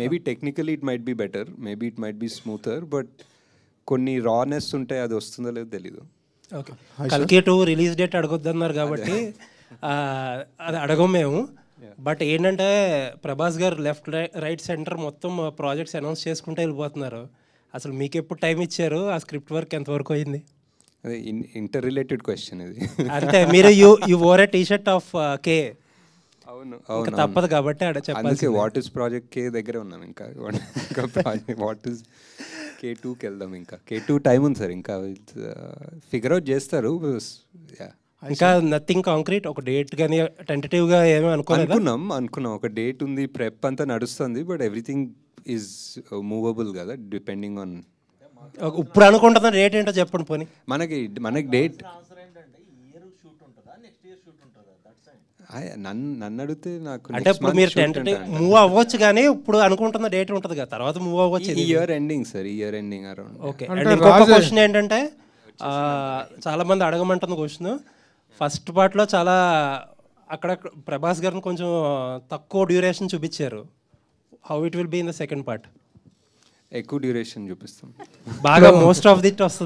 Maybe technically it might be better, maybe it might be smoother, but కొన్ని రానెస్ ఉంటాయి, అది వస్తుందో లేదో తెలీదు. ఓకే, కల్కి 2 రిలీజ్ డేట్ అడగొద్దన్నారు కాబట్టి అది అడగం మేము. బట్ ఏంటంటే ప్రభాస్ గారు లెఫ్ట్ రైట్ సెంటర్ మొత్తం ప్రాజెక్ట్స్ అనౌన్స్ చేసుకుంటూ వెళ్ళిపోతున్నారు. అసలు మీకు ఎప్పుడు టైం ఇచ్చారు? ఆ స్క్రిప్ట్ వర్క్ ఎంతవరకు అయింది? అదే ఇంటర్ రిలేటెడ్ క్వశ్చన్ ఇది. అంటే మీరు you wore a T-shirt of K. అవును, ఇంకా తప్పదు కాబట్టి అక్కడ అందుకే వాట్ ఇస్ ప్రాజెక్ట్ కే దగ్గరే ఉన్నాం. ఇంకా ప్రాజెక్ట్ వాట్ ఇస్ K2కి వెళ్దాం. ఇంకా K2 టైం ఉంది సార్, ఇంకా ఫిగర్ అవుట్ చేస్తారు. ఇంకా నథింగ్ కాంక్రీట్, ఒక డేట్ కానీ టెంటేటివ్గా ఏమీ అనుకున్నాం ఒక డేట్ ఉంది, ప్రెప్ అంతా నడుస్తుంది, బట్ ఎవ్రీథింగ్ ఈజ్ మూవబుల్ కదా, డిపెండింగ్ ఆన్. ఇప్పుడు అనుకుంటున్న డేట్ ఏంటో చెప్పండి పోనీ. మనకి డేట్ నన్ను అడిగితే నాకు అంటే ఇప్పుడు మీరు టెంటేటివ్ మూవ్ అవ్వచ్చు, కానీ ఇప్పుడు అనుకుంటున్న డేట్ ఉంటుంది కదా, తర్వాత మూవ్ అవ్వచ్చు. ఈ ఇయర్ ఎండింగ్ సార్, ఈ year ending around. Okay, and ఇంకొక క్వశ్చన్ ఏంటంటే చాలా మంది అడగమంటున్న క్వశ్చన్, ఫస్ట్ పార్ట్లో చాలా అక్కడ ప్రభాస్ గారిని కొంచెం తక్కువ డ్యూరేషన్ చూపించారు. How it will be in the second part? ఎక్కువ డ్యూరేషన్ చూపిస్తాం, బాగా మోస్ట్ ఆఫ్ దిట్ వస్తుంది.